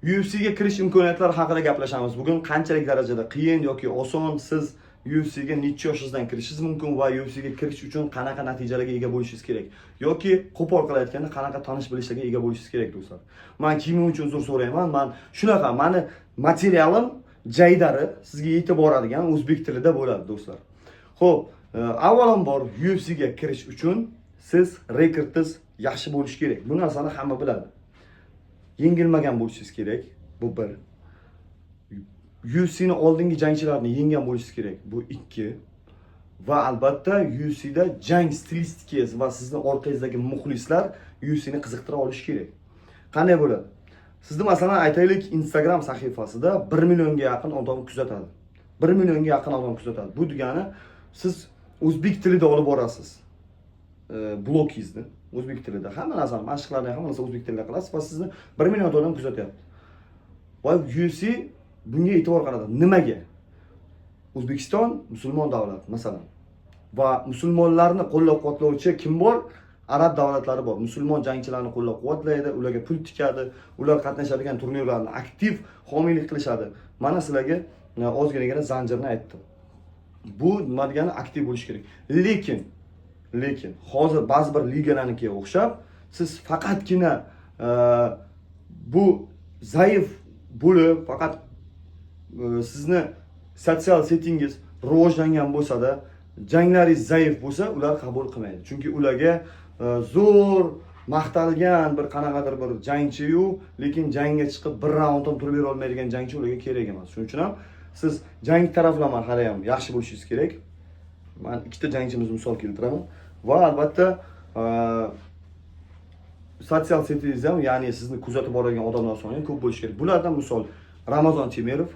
UFC'ga kirish imkoniyatlari haqida gaplashamiz. Bugun qanchalik darajada qiyin yoki oson siz UFC'ga necha yoshingizdan kirishingiz mumkin va UFC'ga kirish uchun qanaqa natijalarga ega bo'lishingiz kerak yoki qo'pol qilib aytganda qanaqa tanish bilishlarga ega bo'lishingiz kerak do'stlar. Men kiming uchun uzr so'rayman. Men shunaqa, meni materialim jaydari sizga yetib boradigan o'zbek tilida bo'ladi do'stlar. Xo'p, avvalambor UFC'ga kirish uchun siz rekordingiz yaxshi bo'lishi kerak. Bu narsani hamma biladi. Yengilmagan bo'lishingiz kerak. Bu bir. UFC'ni oldingi jangchilarni yenggan bo'lishingiz kerak. Bu 2. Va albatta UFC'da jang stilistikasi va sizning orqangizdagi muxlislar UFC'ni qiziqtira olishi kerak. Qanday bo'ladi? Sizni masalan aytaylik Instagram sahifasida 1 millionga yaqin odam kuzatadi. 1 millionga yaqin odam kuzatadi. Bu degani siz o'zbek tilida olib borasiz. Blogingizni o'zbek tilida, hamma narsani, mashqlarni hamma narsani o'zbek tilida qilasiz va sizni 1 million odam kuzatyapti. Va UFC bunga e'tibor qaratadi. Nimaga? O'zbekiston musulmon davlat masalan. Va musulmonlarni qo'llab-quvvatlovchi kim bor? Arab davlatlari bor. Musulmon jangchilarni qo'llab-quvvatlaydi, ularga pul tikadi, ular qatnashadigan turnirlarni aktiv homiylik qilishadi. Mana sizlarga ozginagina zanjirni aytdim. Bu nima degani aktiv bo'lish kerak. Lekin hozir ba'zi bir ligalarnikiga o'xshab siz faqatgina bu zaif bo'lib, faqat sizni sotsial setingiz rivojlangan bo'lsa-da, janglaringiz zaif bo'lsa, ular qabul qilmaydi. Chunki ularga zo'r maqtalgan bir qanaqadir bir jangchi-yu, lekin jangga chiqib bir raund ham turib bera olmaydigan jangchi ularga kerak emas. Shuning uchun ham siz jang taraflama hali ham yaxshi bo'lishingiz kerak. Men ikkita jangchimizni misol keltiraman va albatta sotsial setingiz ham, ya'ni sizni kuzatib boradigan odamlar soni ko'p bo'lishi kerak. Bulardan misol Ramazon Temirov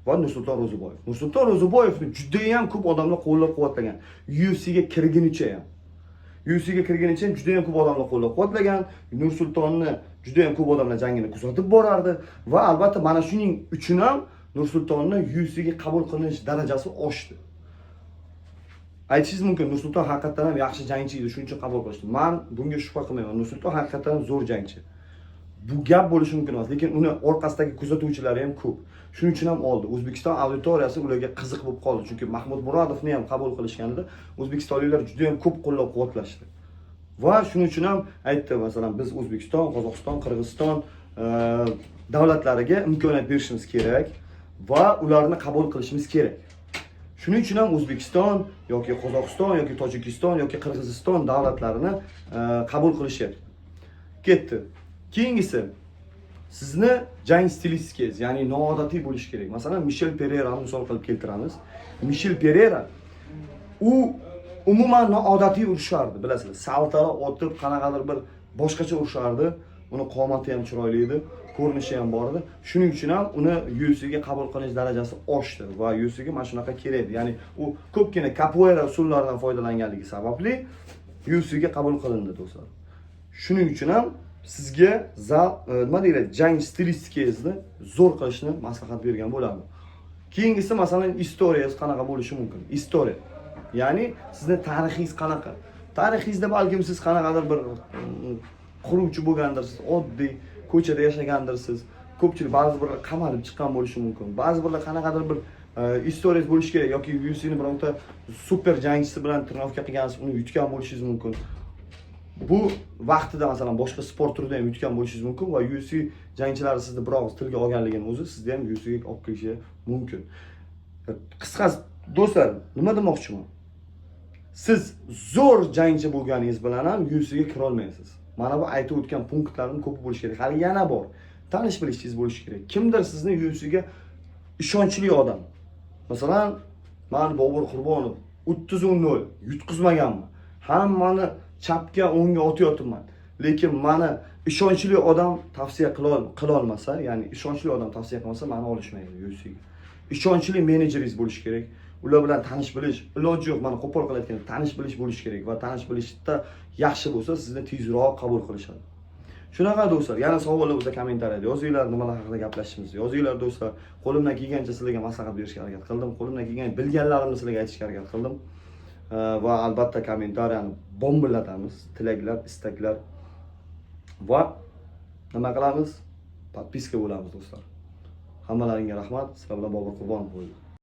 va Nursulton Ro'ziboyev. Nursulton Ro'ziboyevni juda ham ko'p odamlar qo'llab-quvvatlagan. UFC'ga kirgunicha ham. UFC'ga kirgunicha juda ham ko'p odamlar qo'llab-quvvatlagan. Nursultonni juda ham ko'p odamlar jangini kuzatib borardi va albatta mana shuning uchun ham Nursultonni UFC'ga qabul qilinish darajasi oshdi. Aytishingiz mumkin, Nursulton haqiqatan ham yaxshi jangchi edi, shuning uchun qabul qilishdi. Men bunga shubha qilmayman. Nursulton haqiqatan ham zo'r jangchi. Bu gap bo'lishi mumkin emas, lekin uni orqasidagi kuzatuvchilari ham ko'p. Shuning uchun ham oldi. O'zbekiston auditoriyasi ularga qiziq bo'lib qoldi. Chunki Mahmud Murodovni ham qabul qilishganida o'zbekistonliklar juda ham ko'p qo'llab-quvvatlashdi. Va shuning uchun ham aytdi, masalan, biz O'zbekiston, Qozog'iston, Qirg'iziston davlatlariga imkoniyat berishimiz kerak va ularni qabul qilishimiz kerak. Shuning uchun ham O'zbekiston yoki Qozog'iston yoki Tojikiston yoki Qirg'iziston davlatlarini qabul qilishyapti. Ketdi. Keyingisi sizni jang stilistikangiz, ya'ni noodatiy bo'lish kerak. Masalan, Michel Pereira'ni misol qilib keltiramiz. Michel Pereira u umuman noodatiy urushardi, bilasizlar. Saltara otib, qanaqadir bir boshqacha urushardi. Uni qomati ham chiroyli edi, ko'rinishi ham bor edi. Shuning uchun ham uni UFC'ga qabul qilish darajasi oshdi va UFC'ga mana shunaqa kerak edi. Ya'ni u ko'pgina capoeira usullaridan foydalanganligi sababli UFC'ga qabul qilindi do'stlar. Shuning uchun ham sizga nima deyiladi, jang stilistikangizni zo'r qilishni maslahat bergan bo'laman. Keyingisi masalan istoriyangiz qanaqa bo'lishi mumkin? Istoriya. Ya'ni sizning tarixingiz qanaqa? Tarixingizda balkim siz qanaqadir bir quruvchi bo'lgandirsiz, oddiy ko'chada yashagandirsiz. Ko'pchilik ba'zi birlar qamalib chiqqan bo'lishi mumkin. Ba'zi birlar qanaqadir bir istoriyangiz bo'lishi kerak yoki UFC'ni bironta super jangchisi bilan trenirovka qilgansiz, uni yutgan bo'lishingiz mumkin. Bu vaqtida masalan boshqa sport turida ham yutgan bo'lishingiz mumkin va UFC jangchilari sizni biroq tilga olganligini o'zi sizni ham UFC'ga olib kelishi mumkin. Qisqasi do'stlar, nima demoqchiman? Siz zo'r jangchi bo'lganingiz bilan ham UFC'ga kira olmaysiz. Mana bu aytib o'tgan punktlarning ko'pi bo'lishi kerak. Hali yana bor. Tanish bilishingiz bo'lishi kerak. Kimdir sizni UFC'ga ishonchli odam. Masalan, men Bobur Qurbonov 30-0 yutqizmaganman. Hammani chapga o'ngga otayotibman. Lekin meni ishonchli odam tavsiya qila olmasa, ya'ni ishonchli odam tavsiya qilmasa, meni olishmaydi UFC'ga. Ishonchli menejeringiz bo'lishi kerak. Ular bilan tanish bilish, iloji yo'q, mana qo'pol qilayotgan tanish bilish bo'lishi kerak va tanish bilishda yaxshi bo'lsa, sizni tezroq qabul qilishadi. Shunaqa do'stlar, yana savollar bo'lsa kommentariyada yozinglar, nimalar haqida gaplashishimiz. Yozinglar do'stlar. Qo'limdan kelgancha sizlarga maslahat berishga harakat qildim. Qo'limdan kelgan bilganlarimni sizlarga aytishga harakat qildim. Va albatta kommentariyani bombalatamiz. Tilaklar, istaklar va nima qilamiz? podpiska bo'lamiz do'stlar. Hammalaringga rahmat. Sizlar bilan Bobur Qurbonov bo'ldi.